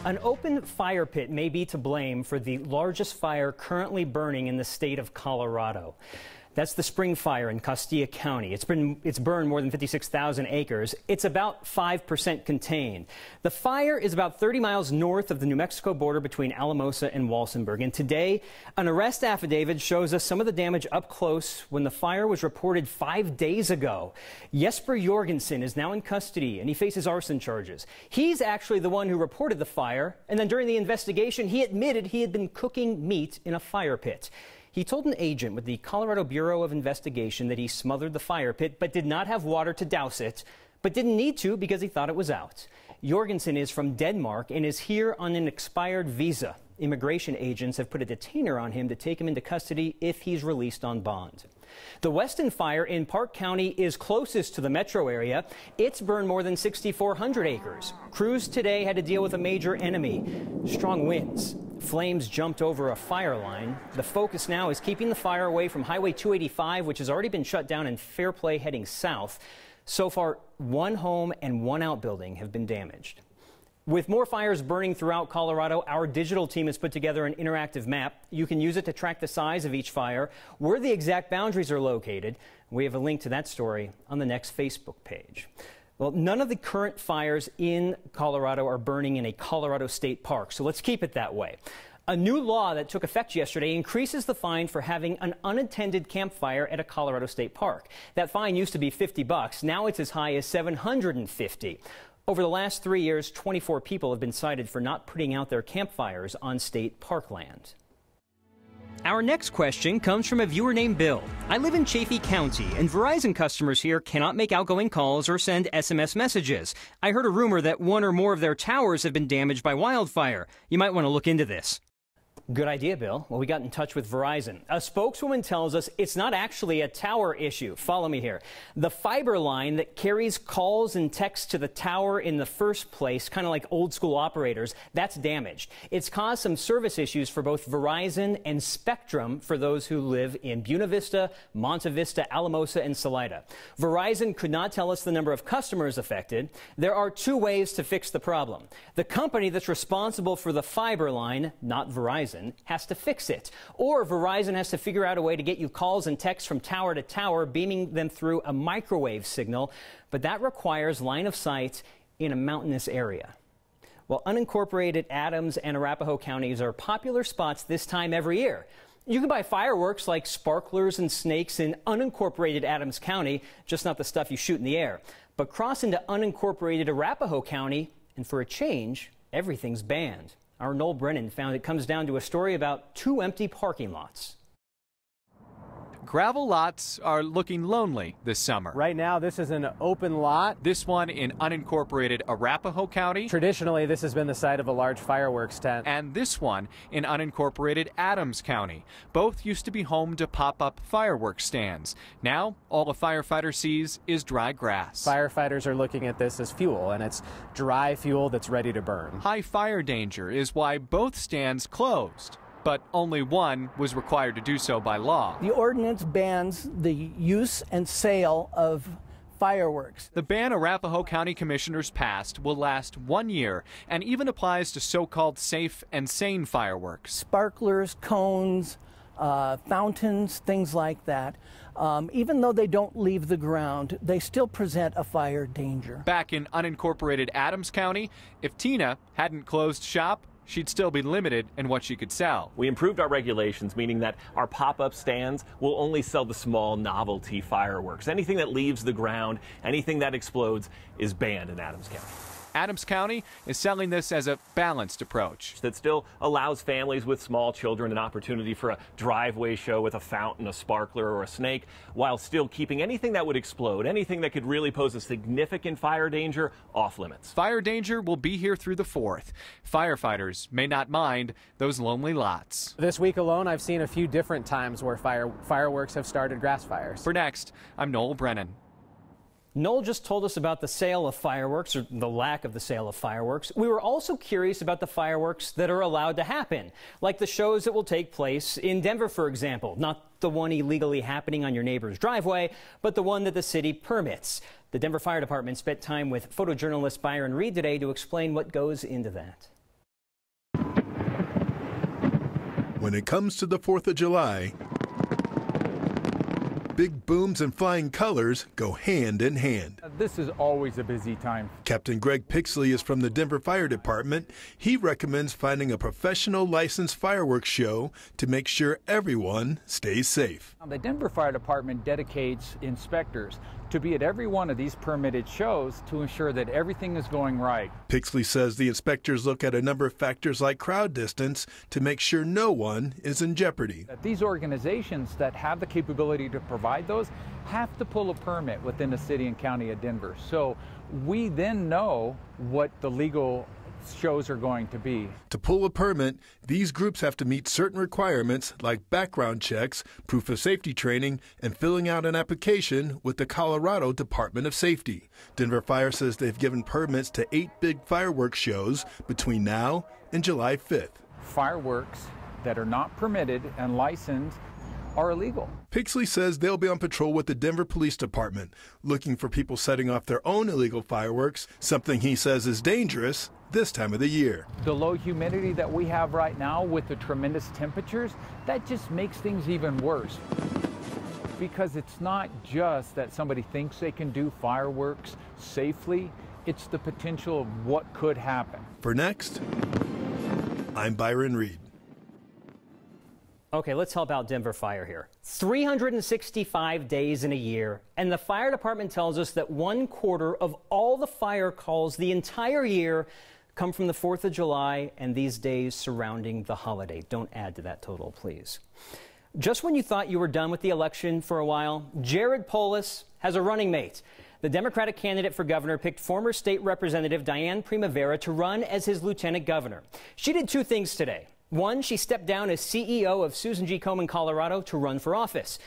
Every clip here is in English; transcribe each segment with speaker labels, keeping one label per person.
Speaker 1: An open fire pit may be to blame for the largest fire currently burning in the state of Colorado. That's the Spring Fire in Chaffee County. It's burned more than 56,000 acres. It's about 5% contained. The fire is about 30 miles north of the New Mexico border between Alamosa and Walsenburg. And today, an arrest affidavit shows us some of the damage up close when the fire was reported 5 days ago. Jesper Jorgensen is now in custody and he faces arson charges. He's actually the one who reported the fire. And then during the investigation, he admitted he had been cooking meat in a fire pit. He told an agent with the Colorado Bureau of Investigation that he smothered the fire pit but did not have water to douse it, but didn't need to because he thought it was out. Jorgensen is from Denmark and is here on an expired visa. Immigration agents have put a detainer on him to take him into custody if he's released on bond. The Weston fire in Park County is closest to the metro area. It's burned more than 6,400 acres. Crews today had to deal with a major enemy, strong winds. Flames jumped over a fire line. The focus now is keeping the fire away from Highway 285, which has already been shut down, in Fairplay heading south. So far, one home and one outbuilding have been damaged. With more fires burning throughout Colorado, our digital team has put together an interactive map. You can use it to track the size of each fire, where the exact boundaries are located. We have a link to that story on the next Facebook page. Well, none of the current fires in Colorado are burning in a Colorado state park, so let's keep it that way. A new law that took effect yesterday increases the fine for having an unattended campfire at a Colorado state park. That fine used to be $50. Now it's as high as $750. Over the last 3 years, 24 people have been cited for not putting out their campfires on state parkland. Our next question comes from a viewer named Bill. I live in Chaffee County, and Verizon customers here cannot make outgoing calls or send SMS messages. I heard a rumor that one or more of their towers have been damaged by wildfire. You might want to look into this. Good idea, Bill. Well, we got in touch with Verizon. A spokeswoman tells us it's not actually a tower issue. Follow me here. The fiber line that carries calls and texts to the tower in the first place, kind of like old school operators, that's damaged. It's caused some service issues for both Verizon and Spectrum for those who live in Buena Vista, Monte Vista, Alamosa, and Salida. Verizon could not tell us the number of customers affected. There are two ways to fix the problem. The company that's responsible for the fiber line, not Verizon, has to fix it. Or Verizon has to figure out a way to get you calls and texts from tower to tower, beaming them through a microwave signal. But that requires line of sight in a mountainous area. Well, unincorporated Adams and Arapahoe counties are popular spots this time every year. You can buy fireworks like sparklers and snakes in unincorporated Adams County, just not the stuff you shoot in the air. But cross into unincorporated Arapahoe County, and for a change, everything's banned. Our Noel Brennan found it comes down to a story about two empty parking lots.
Speaker 2: Gravel lots are looking lonely this summer.
Speaker 3: Right now, this is an open lot.
Speaker 2: This one in unincorporated Arapahoe County.
Speaker 3: Traditionally, this has been the site of a large fireworks tent.
Speaker 2: And this one in unincorporated Adams County. Both used to be home to pop-up fireworks stands. Now, all a firefighter sees is dry grass.
Speaker 3: Firefighters are looking at this as fuel, and it's dry fuel that's ready to burn.
Speaker 2: High fire danger is why both stands closed. But only one was required to do so by law.
Speaker 4: The ordinance bans the use and sale of fireworks.
Speaker 2: The ban Arapahoe County commissioners passed will last 1 year and even applies to so-called safe and sane fireworks.
Speaker 4: Sparklers, cones, fountains, things like that. Even though they don't leave the ground, they still present a fire danger.
Speaker 2: Back in unincorporated Adams County, if Tina hadn't closed shop, she'd still be limited in what she could sell.
Speaker 5: We improved our regulations, meaning that our pop-up stands will only sell the small novelty fireworks. Anything that leaves the ground, anything that explodes is banned in Adams County.
Speaker 2: Adams County is selling this as a balanced approach
Speaker 5: that still allows families with small children an opportunity for a driveway show with a fountain, a sparkler, or a snake, while still keeping anything that would explode, anything that could really pose a significant fire danger, off limits.
Speaker 2: Fire danger will be here through the 4th. Firefighters may not mind those lonely lots.
Speaker 3: This week alone, I've seen a few different times where fireworks have started grass fires.
Speaker 2: For Next, I'm Noel Brennan.
Speaker 1: Noel just told us about the sale of fireworks, or the lack of the sale of fireworks. We were also curious about the fireworks that are allowed to happen, like the shows that will take place in Denver, for example. Not the one illegally happening on your neighbor's driveway, but the one that the city permits. The Denver Fire Department spent time with photojournalist Byron Reed today to explain what goes into that.
Speaker 6: When it comes to the 4th of July, big booms and flying colors go hand in hand.
Speaker 7: This is always a busy time.
Speaker 6: Captain Greg Pixley is from the Denver Fire Department. He recommends finding a professional licensed fireworks show to make sure everyone stays safe.
Speaker 7: The Denver Fire Department dedicates inspectors to be at every one of these permitted shows to ensure that everything is going right.
Speaker 6: Pixley says the inspectors look at a number of factors like crowd distance to make sure no one is in jeopardy.
Speaker 7: These organizations that have the capability to provide those have to pull a permit within the city and county of Denver. So we then know what the legal shows are going to be.
Speaker 6: To pull a permit, these groups have to meet certain requirements like background checks, proof of safety training, and filling out an application with the Colorado Department of Safety. Denver Fire says they've given permits to 8 big fireworks shows between now and July 5th.
Speaker 7: Fireworks that are not permitted and licensed are illegal.
Speaker 6: Pixley says they'll be on patrol with the Denver Police Department, looking for people setting off their own illegal fireworks, something he says is dangerous this time of the year.
Speaker 7: The low humidity that we have right now with the tremendous temperatures, that just makes things even worse. Because it's not just that somebody thinks they can do fireworks safely, it's the potential of what could happen.
Speaker 6: For Next, I'm Byron Reed.
Speaker 1: Okay, let's help out Denver Fire here. 365 days in a year, and the fire department tells us that 1/4 of all the fire calls the entire year come from the 4th of July and these days surrounding the holiday. Don't add to that total, please. Just when you thought you were done with the election for a while, Jared Polis has a running mate. The Democratic candidate for governor picked former state representative Diane Primavera to run as his lieutenant governor. She did 2 things today. One, she stepped down as CEO of Susan G. Komen, Colorado, to run for office.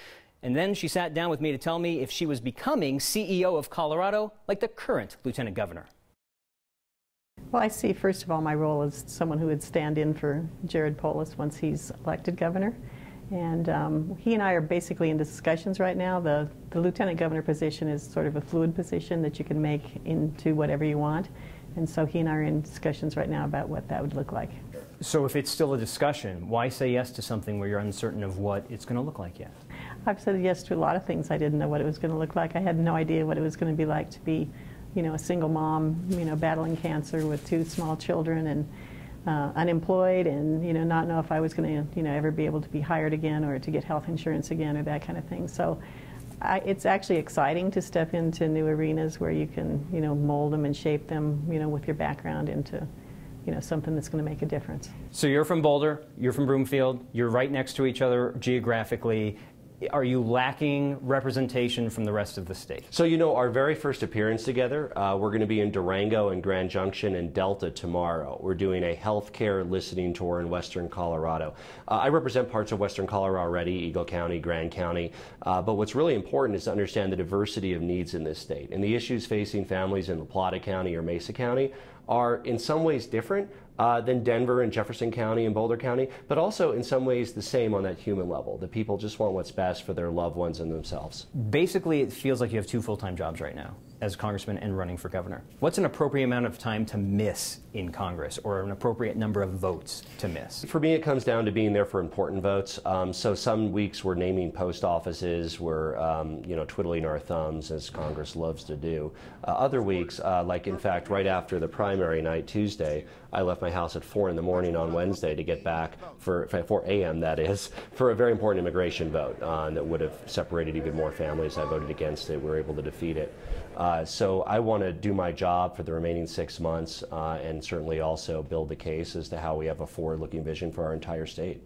Speaker 1: And then she sat down with me to tell me if she was becoming CEO of Colorado like the current lieutenant governor.
Speaker 8: Well, I see, first of all, my role as someone who would stand in for Jared Polis once he's elected governor. And he and I are basically in discussions right now. The lieutenant governor position is sort of a fluid position that you can make into whatever you want. And so he and I are in discussions right now about what that would look like.
Speaker 1: So if it's still a discussion, why say yes to something where you're uncertain of what it's going to look like yet?
Speaker 8: I've said yes to a lot of things. I didn't know what it was going to look like. I had no idea what it was going to be like to be, a single mom, battling cancer with 2 small children and unemployed, and not know if I was going to ever be able to be hired again or to get health insurance again or that kind of thing. So it's actually exciting to step into new arenas where you can mold them and shape them with your background into something that's going to make a difference.
Speaker 1: So you're from Boulder, you're from Broomfield, you're right next to each other geographically. Are you lacking representation from the rest of the state?
Speaker 9: So, our very first appearance together, we're going to be in Durango and Grand Junction and Delta tomorrow. We're doing a healthcare listening tour in western Colorado. I represent parts of western Colorado already, Eagle County, Grand County. But what's really important is to understand the diversity of needs in this state. And the issues facing families in La Plata County or Mesa County are in some ways different than Denver and Jefferson County and Boulder County, but also in some ways the same on that human level. The people just want what's best for their loved ones and themselves.
Speaker 1: Basically, it feels like you have 2 full-time jobs right now as congressman and running for governor. What's an appropriate amount of time to miss in Congress, or an appropriate number of votes to miss?
Speaker 9: For me, it comes down to being there for important votes. So some weeks we're naming post offices, we're twiddling our thumbs, as Congress loves to do. Other weeks, like in fact right after the primary night Tuesday, I left my house at 4 in the morning on Wednesday to get back for 4 a.m. that is, for a very important immigration vote that would have separated even more families. I voted against it. We were able to defeat it. So I want to do my job for the remaining 6 months and certainly also build the case as to how we have a forward-looking vision for our entire state.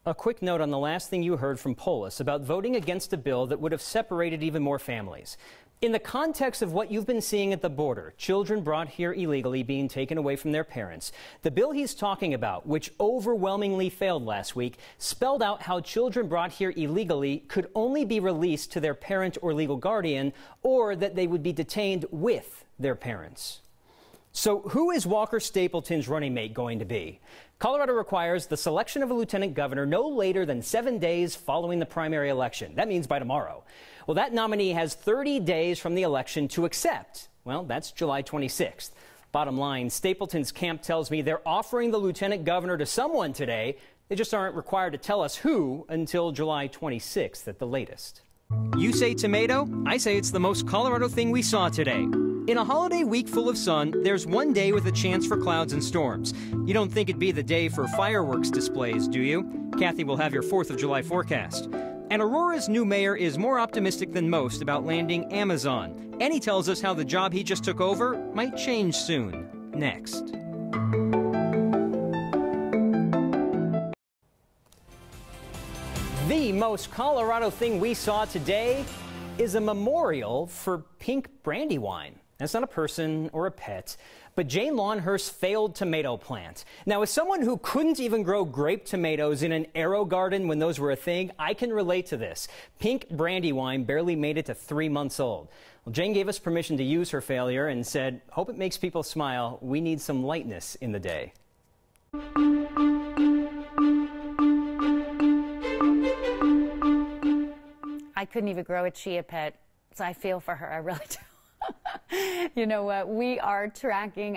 Speaker 1: A quick note on the last thing you heard from Polis about voting against a bill that would have separated even more families. In the context of what you've been seeing at the border, children brought here illegally being taken away from their parents, the bill he's talking about, which overwhelmingly failed last week, spelled out how children brought here illegally could only be released to their parent or legal guardian, or that they would be detained with their parents. So who is Walker Stapleton's running mate going to be? Colorado requires the selection of a lieutenant governor no later than 7 days following the primary election. That means by tomorrow. Well, that nominee has 30 days from the election to accept. Well, that's July 26th. Bottom line, Stapleton's camp tells me they're offering the lieutenant governor to someone today They just aren't required to tell us who until July 26th at the latest. You say tomato, I say it's the most Colorado thing we saw today. In a holiday week full of sun, there's one day with a chance for clouds and storms. You don't think it'd be the day for fireworks displays, do you? Kathy will have your 4th of July forecast. And Aurora's new mayor is more optimistic than most about landing Amazon. And he tells us how the job he just took over might change soon. Next. The most Colorado thing we saw today is a memorial for Pink Brandywine. That's not a person or a pet, but Jane Longhurst's failed tomato plant. Now, as someone who couldn't even grow grape tomatoes in an arrow garden when those were a thing, I can relate to this. Pink Brandywine barely made it to 3 months old. Well, Jane gave us permission to use her failure and said, "Hope it makes people smile. We need some lightness in the day."
Speaker 10: I couldn't even grow a chia pet, so I feel for her. I really do. You know what? We are tracking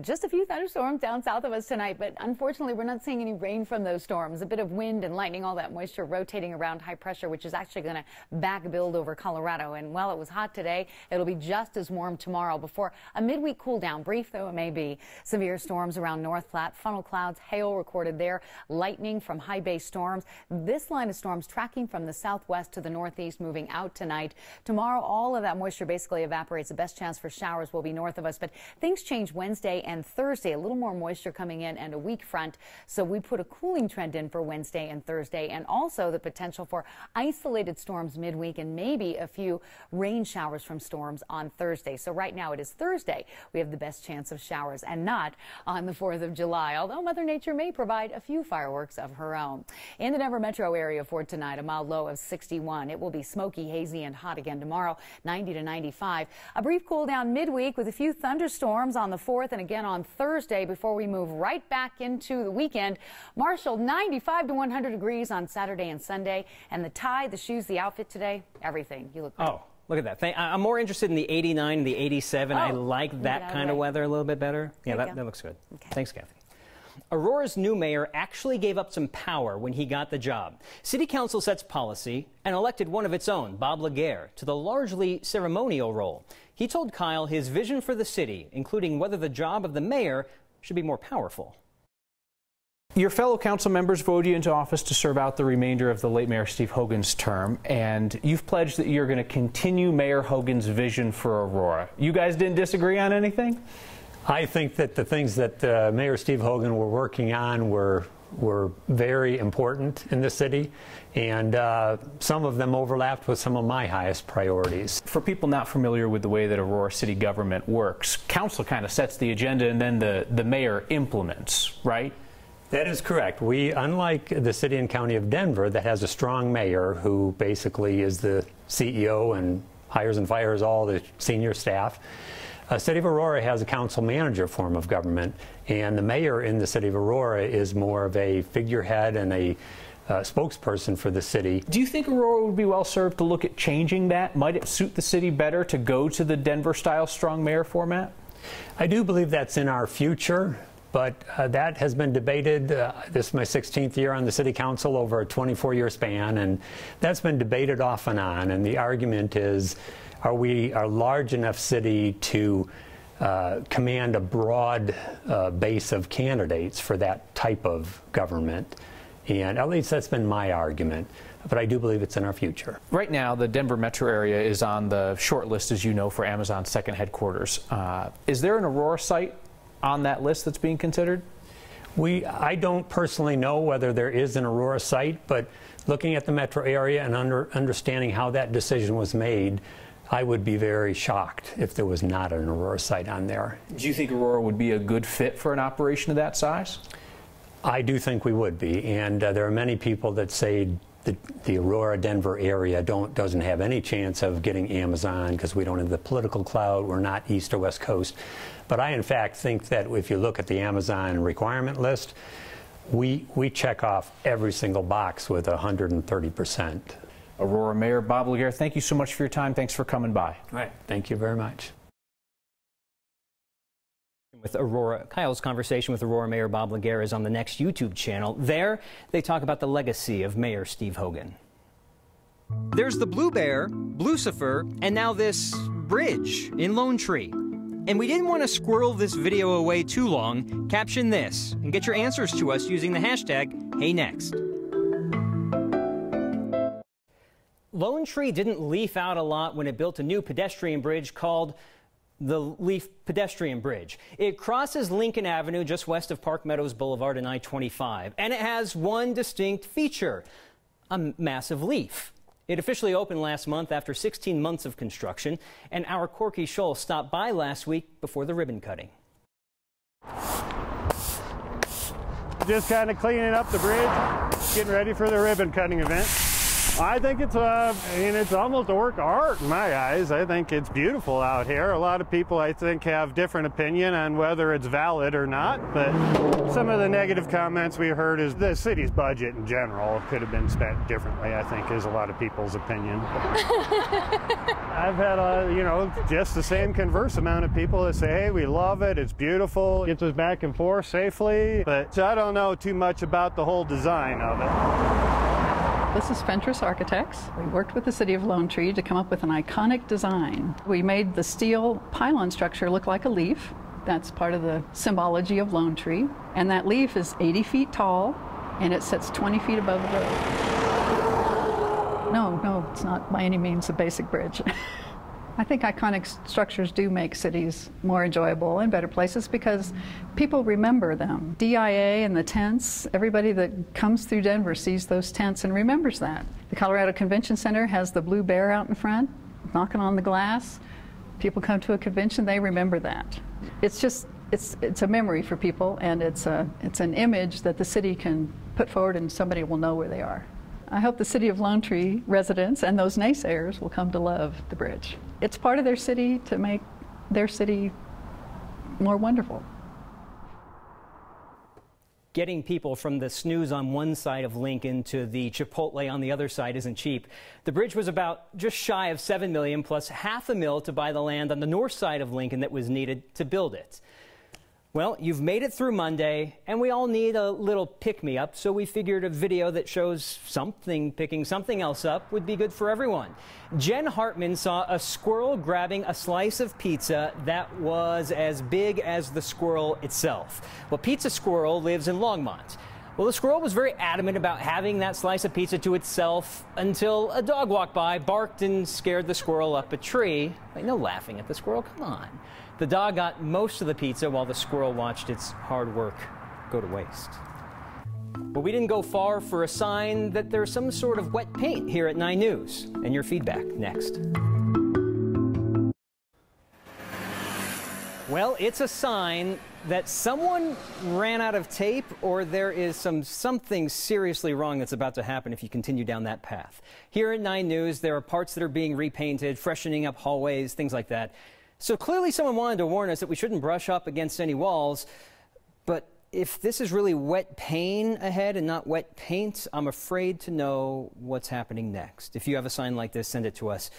Speaker 10: just a few thunderstorms down south of us tonight, but unfortunately, we're not seeing any rain from those storms. A bit of wind and lightning, all that moisture rotating around high pressure, which is actually going to back build over Colorado. And while it was hot today, it'll be just as warm tomorrow before a midweek cool down. Brief though it may be. Severe storms around North Platte, funnel clouds, hail recorded there, lightning from high base storms. This line of storms tracking from the southwest to the northeast, moving out tonight. Tomorrow, all of that moisture basically evaporates. The best chance for showers will be north of us, but things change Wednesday and Thursday. A little more moisture coming in and a weak front, so we put a cooling trend in for Wednesday and Thursday, and also the potential for isolated storms midweek and maybe a few rain showers from storms on Thursday. So right now it is Thursday. We have the best chance of showers and not on the 4th of July, although Mother Nature may provide a few fireworks of her own. In the Denver metro area for tonight, a mild low of 61. It will be smoky, hazy, and hot again tomorrow, 90 to 95. A brief cool down midweek with a few thunderstorms on the 4th and again on Thursday before we move right back into the weekend. Marshall, 95 to 100 degrees on Saturday and Sunday. And the tie, the shoes, the outfit today, everything. You look great.
Speaker 1: Oh, look at that. I'm more interested in the 89 and the 87. I like that kind of weather a little bit better. Yeah, that looks good. Okay. Thanks, Kathy. Aurora's new mayor actually gave up some power when he got the job. City Council sets policy and elected one of its own, Bob Laguerre, to the largely ceremonial role. He told Kyle his vision for the city, including whether the job of the mayor should be more powerful.
Speaker 3: Your fellow council members voted you into office to serve out the remainder of the late Mayor Steve Hogan's term, and you've pledged that you're going to continue Mayor Hogan's vision for Aurora. You guys didn't disagree on anything?
Speaker 11: I think that the things that Mayor Steve Hogan were working on were very important in the city, and some of them overlapped with some of my highest priorities.
Speaker 3: For people not familiar with the way that Aurora city government works, council kind of sets the agenda and then the mayor implements, right?
Speaker 11: That is correct. We, unlike the city and county of Denver that has a strong mayor who basically is the CEO and hires and fires all the senior staff, City of Aurora has a council manager form of government, and the mayor in the city of Aurora is more of a figurehead and a spokesperson for the city.
Speaker 3: Do you think Aurora would be well served to look at changing that? Might it suit the city better to go to the Denver-style strong mayor format?
Speaker 11: I do believe that's in our future, but that has been debated. This is my 16th year on the city council over a 24-year span, and that's been debated off and on, and the argument is, are we a large enough city to command a broad base of candidates for that type of government? And at least that's been my argument. But I do believe it's in our future.
Speaker 3: Right now, the Denver metro area is on the short list, as you know, for Amazon's second headquarters. Is there an Aurora site on that list that's being considered?
Speaker 11: I don't personally know whether there is an Aurora site, but looking at the metro area and understanding how that decision was made, I would be very shocked if there was not an Aurora site on there.
Speaker 3: Do you think Aurora would be a good fit for an operation of that size?
Speaker 11: I do think we would be, and there are many people that say the Aurora-Denver area doesn't have any chance of getting Amazon because we don't have the political clout, we're not east or west coast. But I in fact think that if you look at the Amazon requirement list, we check off every single box with 130%.
Speaker 3: Aurora Mayor Bob Laguerre, thank you so much for your time. Thanks for coming by.
Speaker 11: All right, thank you very much.
Speaker 1: With Aurora, Kyle's conversation with Aurora Mayor Bob Laguerre is on the Next YouTube channel. There, they talk about the legacy of Mayor Steve Hogan. There's the Blue Bear, Lucifer, and now this bridge in Lone Tree. And we didn't want to squirrel this video away too long. Caption this and get your answers to us using the hashtag #HeyNext. Lone Tree didn't leaf out a lot when it built a new pedestrian bridge called the Leaf Pedestrian Bridge. It crosses Lincoln Avenue just west of Park Meadows Boulevard and I-25, and it has one distinct feature, a massive leaf. It officially opened last month after 16 months of construction, and our Corky Scholl stopped by last week before the ribbon cutting.
Speaker 12: Just kind of cleaning up the bridge, getting ready for the ribbon cutting event. I think it's it's almost a work of art in my eyes. I think it's beautiful out here. A lot of people, I think, have different opinion on whether it's valid or not, but some of the negative comments we heard is the city's budget in general could have been spent differently, I think, is a lot of people's opinion. I've had, just the same converse amount of people that say, hey, we love it, it's beautiful, gets us back and forth safely, but I don't know too much about the whole design of it.
Speaker 13: This is Fentress Architects. We worked with the City of Lone Tree to come up with an iconic design. We made the steel pylon structure look like a leaf. That's part of the symbology of Lone Tree. And that leaf is 80 feet tall, and it sits 20 feet above the road. No, it's not by any means a basic bridge. I think iconic structures do make cities more enjoyable and better places because people remember them. DIA and the tents, everybody that comes through Denver sees those tents and remembers that. The Colorado Convention Center has the Blue Bear out in front, knocking on the glass. People come to a convention, they remember that. It's just, it's a memory for people, and it's an image that the city can put forward and somebody will know where they are. I hope the City of Lone Tree residents and those naysayers will come to love the bridge. It's part of their city to make their city more wonderful.
Speaker 1: Getting people from the snooze on one side of Lincoln to the Chipotle on the other side isn't cheap. The bridge was about just shy of $7 million plus $500,000 to buy the land on the north side of Lincoln that was needed to build it. Well, you've made it through Monday, and we all need a little pick-me-up, so we figured a video that shows something picking something else up would be good for everyone. Jen Hartman saw a squirrel grabbing a slice of pizza that was as big as the squirrel itself. Well, Pizza Squirrel lives in Longmont. Well, the squirrel was very adamant about having that slice of pizza to itself until a dog walked by, barked, and scared the squirrel up a tree. Like, no laughing at the squirrel, come on. The dog got most of the pizza while the squirrel watched its hard work go to waste. But we didn't go far for a sign that there's some sort of wet paint here at 9 News. And your feedback next. Well, it's a sign that someone ran out of tape, or there is something seriously wrong that's about to happen if you continue down that path. Here at 9 News, there are parts that are being repainted, freshening up hallways, things like that. So clearly someone wanted to warn us that we shouldn't brush up against any walls, but if this is really wet paint ahead and not wet paint, I'm afraid to know what's happening next. If you have a sign like this, send it to us.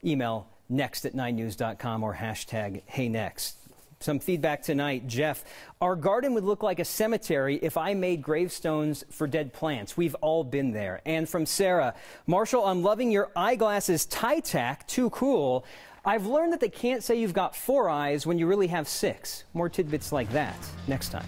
Speaker 1: Email next@9news.com or hashtag #HeyNext. Some feedback tonight. Jeff, our garden would look like a cemetery if I made gravestones for dead plants. We've all been there. And from Sarah, Marshall, I'm loving your eyeglasses tie tack. Too cool. I've learned that they can't say you've got 4 eyes when you really have 6. More tidbits like that next time.